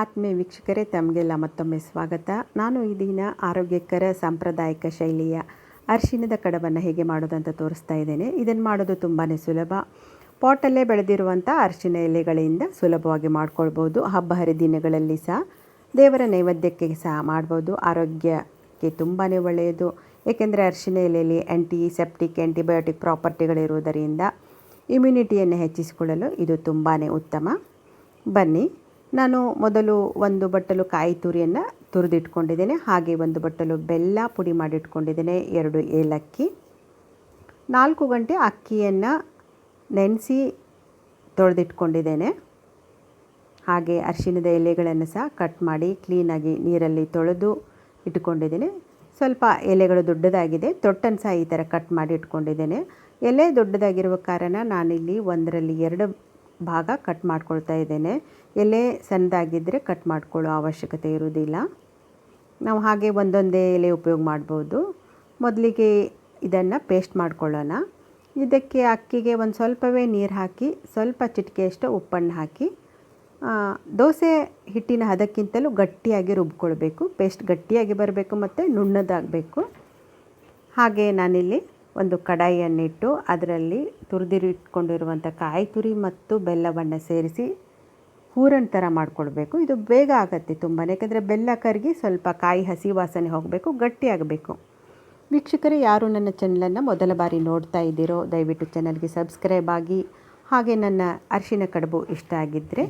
ಆತ್ಮೀಯ ವೀಕ್ಷಕರೇ, ತಮಗೆಲ್ಲ ಮತ್ತೊಮ್ಮೆ ಸ್ವಾಗತ. ನಾನು ಈ ದಿನ ಆರೋಗ್ಯಕರ ಸಾಂಪ್ರದಾಯಿಕ ಶೈಲಿಯ ಅರಿಶಿಣದ ಕಡಬನ್ನು ಹೇಗೆ ಮಾಡೋದಂತ ತೋರಿಸ್ತಾ ಇದ್ದೇನೆ. ಇದನ್ನು ಮಾಡೋದು ತುಂಬಾ ಸುಲಭ. ಪಾಟಲ್ಲೇ ಬೆಳೆದಿರುವಂಥ ಅರಿಶಿಣ ಎಲೆಗಳಿಂದ ಸುಲಭವಾಗಿ ಮಾಡ್ಕೊಳ್ಬೋದು. ಹಬ್ಬ ಹರಿದಿನಗಳಲ್ಲಿ ಸಹ ದೇವರ ನೈವೇದ್ಯಕ್ಕೆ ಸಹ ಮಾಡ್ಬೋದು. ಆರೋಗ್ಯಕ್ಕೆ ತುಂಬಾ ಒಳ್ಳೆಯದು. ಏಕೆಂದರೆ ಅರಿಶಿಣ ಎಲೆಯಲ್ಲಿ ಆ್ಯಂಟಿಸೆಪ್ಟಿಕ್, ಆ್ಯಂಟಿಬಯೋಟಿಕ್ ಪ್ರಾಪರ್ಟಿಗಳಿರುವುದರಿಂದ ಇಮ್ಯುನಿಟಿಯನ್ನು ಹೆಚ್ಚಿಸಿಕೊಳ್ಳಲು ಇದು ತುಂಬಾ ಉತ್ತಮ. ಬನ್ನಿ, ನಾನು ಮೊದಲು ಒಂದು ಬಟ್ಟಲು ಕಾಯಿ ತುರಿಯನ್ನು ತುರಿದಿಟ್ಕೊಂಡಿದ್ದೇನೆ. ಹಾಗೆ ಒಂದು ಬಟ್ಟಲು ಬೆಲ್ಲ ಪುಡಿ ಮಾಡಿಟ್ಕೊಂಡಿದ್ದೇನೆ. 2 ಏಲಕ್ಕಿ, 4 ಗಂಟೆ ಅಕ್ಕಿಯನ್ನು ನೆನೆಸಿ ತೊಳೆದಿಟ್ಕೊಂಡಿದ್ದೇನೆ. ಹಾಗೆ ಅರಿಶಿಣದ ಎಲೆಗಳನ್ನು ಸಹ ಕಟ್ ಮಾಡಿ ಕ್ಲೀನಾಗಿ ನೀರಲ್ಲಿ ತೊಳೆದು ಇಟ್ಕೊಂಡಿದ್ದೇನೆ. ಸ್ವಲ್ಪ ಎಲೆಗಳು ದೊಡ್ಡದಾಗಿದೆ, ತೊಟ್ಟನ್ನು ಸಹ ಈ ಥರ ಕಟ್ ಮಾಡಿ ಇಟ್ಕೊಂಡಿದ್ದೇನೆ. ಎಲೆ ದೊಡ್ಡದಾಗಿರುವ ಕಾರಣ ನಾನಿಲ್ಲಿ 1ರಲ್ಲಿ 2 ಭಾಗ ಕಟ್ ಮಾಡ್ಕೊಳ್ತಾ ಇದ್ದೇನೆ. ಎಲೆ ಸಣ್ಣದಾಗಿದ್ದರೆ ಕಟ್ ಮಾಡ್ಕೊಳ್ಳೋ ಅವಶ್ಯಕತೆ ಇರುವುದಿಲ್ಲ. ನಾವು ಹಾಗೆ ಒಂದೊಂದೇ ಎಲೆ ಉಪಯೋಗ ಮಾಡ್ಬೋದು. ಮೊದಲಿಗೆ ಇದನ್ನು ಪೇಸ್ಟ್ ಮಾಡ್ಕೊಳ್ಳೋಣ. ಇದಕ್ಕೆ ಅಕ್ಕಿಗೆ ಒಂದು ಸ್ವಲ್ಪವೇ ನೀರು ಹಾಕಿ, ಸ್ವಲ್ಪ ಚಿಟಿಕೆಯಷ್ಟು ಉಪ್ಪನ್ನು ಹಾಕಿ, ದೋಸೆ ಹಿಟ್ಟಿನ ಹದಕ್ಕಿಂತಲೂ ಗಟ್ಟಿಯಾಗಿ ರುಬ್ಕೊಳ್ಬೇಕು. ಪೇಸ್ಟ್ ಗಟ್ಟಿಯಾಗಿ ಬರಬೇಕು ಮತ್ತು ನುಣ್ಣದಾಗಬೇಕು. ಹಾಗೆ ನಾನಿಲ್ಲಿ ಒಂದು ಕಡಾಯಿಯನ್ನಿಟ್ಟು ಅದರಲ್ಲಿ ತುರಿದಿಟ್ಕೊಂಡಿರುವಂಥ ಕಾಯಿ ತುರಿ ಮತ್ತು ಬೆಲ್ಲವನ್ನು ಸೇರಿಸಿ ಹೂರಣ ಥರ ಮಾಡ್ಕೊಳ್ಬೇಕು. ಇದು ಬೇಗ ಆಗುತ್ತೆ ತುಂಬಾ, ಯಾಕಂದರೆ ಬೆಲ್ಲ ಕರಗಿ ಸ್ವಲ್ಪ ಕಾಯಿ ಹಸಿ ವಾಸನೆ ಹೋಗಬೇಕು, ಗಟ್ಟಿಯಾಗಬೇಕು. ವೀಕ್ಷಕರೇ, ಯಾರು ನನ್ನ ಚಾನಲನ್ನು ಮೊದಲ ಬಾರಿ ನೋಡ್ತಾ ಇದ್ದೀರೋ ದಯವಿಟ್ಟು ಚಾನಲ್ಗೆ ಸಬ್ಸ್ಕ್ರೈಬ್ ಆಗಿ. ಹಾಗೆ ನನ್ನ ಅರಿಶಿಣ ಕಡುಬು ಇಷ್ಟ ಆಗಿದ್ದರೆ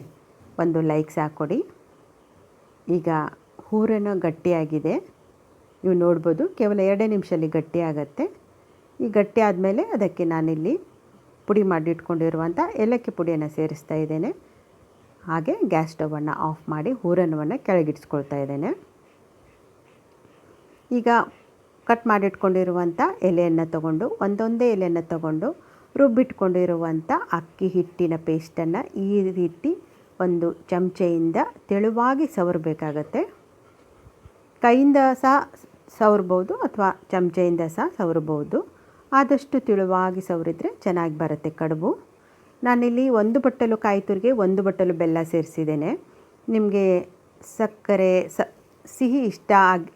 ಒಂದು ಲೈಕ್ ಸಹ ಕೊಡಿ. ಈಗ ಹೂರಣ ಗಟ್ಟಿಯಾಗಿದೆ, ನೀವು ನೋಡ್ಬೋದು. ಕೇವಲ 2 ನಿಮಿಷದಲ್ಲಿ ಗಟ್ಟಿಯಾಗತ್ತೆ. ಈ ಗಟ್ಟಿ ಆದಮೇಲೆ ಅದಕ್ಕೆ ನಾನಿಲ್ಲಿ ಪುಡಿ ಮಾಡಿಟ್ಕೊಂಡಿರುವಂಥ ಏಲಕ್ಕಿ ಪುಡಿಯನ್ನು ಸೇರಿಸ್ತಾ ಇದ್ದೇನೆ. ಹಾಗೆ ಗ್ಯಾಸ್ ಸ್ಟವನ್ನು ಆಫ್ ಮಾಡಿ ಹೂರಣವನ್ನು ಕೆಳಗಿಡಿಸ್ಕೊಳ್ತಾ ಇದ್ದೇನೆ. ಈಗ ಕಟ್ ಮಾಡಿಟ್ಕೊಂಡಿರುವಂಥ ಎಲೆಯನ್ನು ತಗೊಂಡು, ಒಂದೊಂದೇ ಎಲೆಯನ್ನು ತಗೊಂಡು ರುಬ್ಬಿಟ್ಕೊಂಡಿರುವಂಥ ಅಕ್ಕಿ ಹಿಟ್ಟಿನ ಪೇಸ್ಟನ್ನು ಈ ರೀತಿ ಒಂದು ಚಮಚೆಯಿಂದ ತೆಳುವಾಗಿ ಸವರಬೇಕಾಗತ್ತೆ. ಕೈಯಿಂದ ಸಹ ಸವರ್ಬೋದು ಅಥವಾ ಚಮಚೆಯಿಂದ ಸಹ ಸವರ್ಬೋದು. ಆದಷ್ಟು ತೆಳುವಾಗಿ ಸವರಿದ್ರೆ ಚೆನ್ನಾಗಿ ಬರುತ್ತೆ ಕಡುಬು. ನಾನಿಲ್ಲಿ 1 ಬಟ್ಟಲು ಕಾಯಿ ತುರಿಗೆ 1 ಬಟ್ಟಲು ಬೆಲ್ಲ ಸೇರಿಸಿದ್ದೇನೆ. ನಿಮಗೆ ಸಕ್ಕರೆ ಸಿಹಿ ಇಷ್ಟ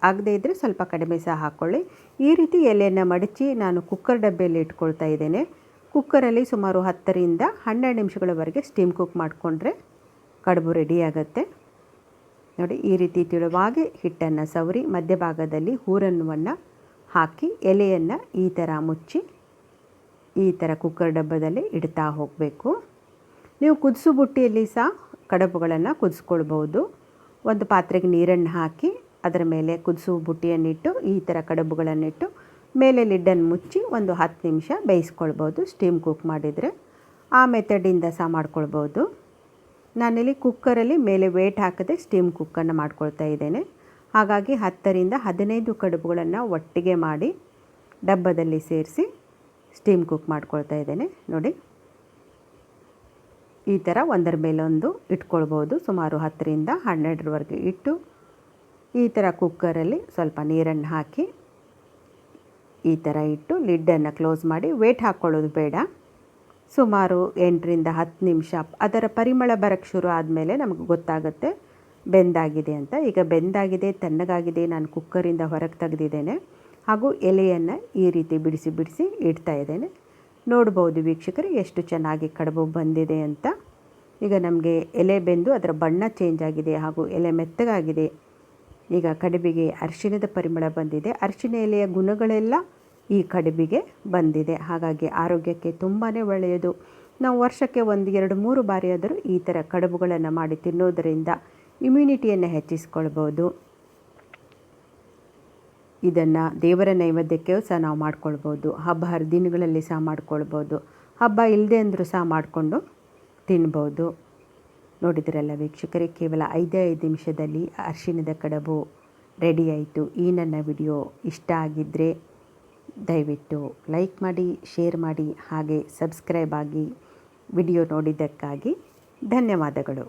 ಆಗದೇ ಇದ್ದರೆ ಸ್ವಲ್ಪ ಕಡಿಮೆ ಸಹ ಹಾಕ್ಕೊಳ್ಳಿ. ಈ ರೀತಿ ಎಲೆಯನ್ನು ಮಡಚಿ ನಾನು ಕುಕ್ಕರ್ ಡಬ್ಬಿಯಲ್ಲಿ ಇಟ್ಕೊಳ್ತಾ ಇದ್ದೇನೆ. ಕುಕ್ಕರಲ್ಲಿ ಸುಮಾರು 10ರಿಂದ 12 ನಿಮಿಷಗಳವರೆಗೆ ಸ್ಟೀಮ್ ಕುಕ್ ಮಾಡಿಕೊಂಡ್ರೆ ಕಡುಬು ರೆಡಿಯಾಗತ್ತೆ. ನೋಡಿ, ಈ ರೀತಿ ತೆಳುವಾಗಿ ಹಿಟ್ಟನ್ನು ಸವರಿ ಮಧ್ಯಭಾಗದಲ್ಲಿ ಹೂರಣವನ್ನು ಹಾಕಿ ಎಲೆಯನ್ನು ಈ ಥರ ಮುಚ್ಚಿ ಈ ಥರ ಕುಕ್ಕರ್ ಡಬ್ಬದಲ್ಲಿ ಇಡ್ತಾ ಹೋಗಬೇಕು. ನೀವು ಕುದಿಸು ಬುಟ್ಟಿಯಲ್ಲಿ ಸಹ ಕಡುಬುಗಳನ್ನು ಕುದಿಸ್ಕೊಳ್ಬೋದು. ಒಂದು ಪಾತ್ರೆಗೆ ನೀರನ್ನು ಹಾಕಿ ಅದರ ಮೇಲೆ ಕುದಿಸು ಬುಟ್ಟಿಯನ್ನಿಟ್ಟು ಈ ಥರ ಕಡುಬುಗಳನ್ನಿಟ್ಟು ಮೇಲೆ ಲಿಡ್ಡನ್ನು ಮುಚ್ಚಿ ಒಂದು 10 ನಿಮಿಷ ಬೇಯಿಸ್ಕೊಳ್ಬೋದು. ಸ್ಟೀಮ್ ಕುಕ್ ಮಾಡಿದರೆ ಆ ಮೆಥಡಿಂದ ಸಹ ಮಾಡ್ಕೊಳ್ಬೋದು. ನಾನಿಲ್ಲಿ ಕುಕ್ಕರಲ್ಲಿ ಮೇಲೆ ವೇಟ್ ಹಾಕದೆ ಸ್ಟೀಮ್ ಕುಕ್ಕನ್ನು ಮಾಡ್ಕೊಳ್ತಾ ಇದ್ದೇನೆ. ಹಾಗಾಗಿ 10ರಿಂದ 15 ಕಡುಬುಗಳನ್ನು ಒಟ್ಟಿಗೆ ಮಾಡಿ ಡಬ್ಬದಲ್ಲಿ ಸೇರಿಸಿ ಸ್ಟೀಮ್ ಕುಕ್ ಮಾಡ್ಕೊಳ್ತಾ ಇದ್ದೇನೆ. ನೋಡಿ, ಈ ಥರ ಒಂದರ ಮೇಲೊಂದು ಇಟ್ಕೊಳ್ಬೋದು. ಸುಮಾರು 10ರಿಂದ 12ರವರೆಗೆ ಇಟ್ಟು ಈ ಥರ ಕುಕ್ಕರಲ್ಲಿ ಸ್ವಲ್ಪ ನೀರನ್ನು ಹಾಕಿ ಈ ಥರ ಇಟ್ಟು ಲಿಡ್ಡನ್ನು ಕ್ಲೋಸ್ ಮಾಡಿ ವೇಟ್ ಹಾಕ್ಕೊಳ್ಳೋದು ಬೇಡ. ಸುಮಾರು 8ರಿಂದ 10 ನಿಮಿಷ ಅದರ ಪರಿಮಳ ಬರೋಕ್ಕೆ ಶುರು ಆದಮೇಲೆ ನಮಗೆ ಗೊತ್ತಾಗುತ್ತೆ ಬೆಂದಾಗಿದೆ ಅಂತ. ಈಗ ಬೆಂದಾಗಿದೆ, ತಣ್ಣಗಾಗಿದೆ. ನಾನು ಕುಕ್ಕರಿಂದ ಹೊರಗೆ ತೆಗೆದಿದ್ದೇನೆ. ಹಾಗೂ ಎಲೆಯನ್ನು ಈ ರೀತಿ ಬಿಡಿಸಿ ಬಿಡಿಸಿ ಇಡ್ತಾ ಇದ್ದೇನೆ. ನೋಡ್ಬೋದು ವೀಕ್ಷಕರು ಎಷ್ಟು ಚೆನ್ನಾಗಿ ಕಡುಬು ಬಂದಿದೆ ಅಂತ. ಈಗ ನಮಗೆ ಎಲೆ ಬೆಂದು ಅದರ ಬಣ್ಣ ಚೇಂಜ್ ಆಗಿದೆ ಹಾಗೂ ಎಲೆ ಮೆತ್ತಗಾಗಿದೆ. ಈಗ ಕಡುಬಿಗೆ ಅರಿಶಿಣದ ಪರಿಮಳ ಬಂದಿದೆ. ಅರಿಶಿಣ ಎಲೆಯ ಗುಣಗಳೆಲ್ಲ ಈ ಕಡುಬಿಗೆ ಬಂದಿದೆ. ಹಾಗಾಗಿ ಆರೋಗ್ಯಕ್ಕೆ ತುಂಬಾ ಒಳ್ಳೆಯದು. ನಾವು ವರ್ಷಕ್ಕೆ 1, 2, 3 ಬಾರಿಯಾದರೂ ಈ ಥರ ಕಡುಬುಗಳನ್ನು ಮಾಡಿ ತಿನ್ನೋದರಿಂದ ಇಮ್ಯುನಿಟಿಯನ್ನು ಹೆಚ್ಚಿಸ್ಕೊಳ್ಬೋದು. ಇದನ್ನು ದೇವರ ನೈವೇದ್ಯಕ್ಕೆ ಸಹ ನಾವು ಮಾಡ್ಕೊಳ್ಬೋದು. ಹಬ್ಬ ಹರಿದಿನಗಳಲ್ಲಿ ಸಹ ಮಾಡ್ಕೊಳ್ಬೋದು. ಹಬ್ಬ ಇಲ್ಲದೆ ಅಂದರೂ ಸಹ ಮಾಡಿಕೊಂಡು ತಿನ್ಬೋದು. ನೋಡಿದ್ರಲ್ಲ ವೀಕ್ಷಕರೇ, ಕೇವಲ 5 ನಿಮಿಷದಲ್ಲಿ ಅರಿಶಿಣದ ಕಡುಬು ರೆಡಿ ಆಯಿತು. ಈ ನನ್ನ ವಿಡಿಯೋ ಇಷ್ಟ ಆಗಿದ್ದರೆ ದಯವಿಟ್ಟು ಲೈಕ್ ಮಾಡಿ, ಶೇರ್ ಮಾಡಿ, ಹಾಗೆ ಸಬ್ಸ್ಕ್ರೈಬ್ ಆಗಿ. ವಿಡಿಯೋ ನೋಡಿದ್ದಕ್ಕಾಗಿ ಧನ್ಯವಾದಗಳು.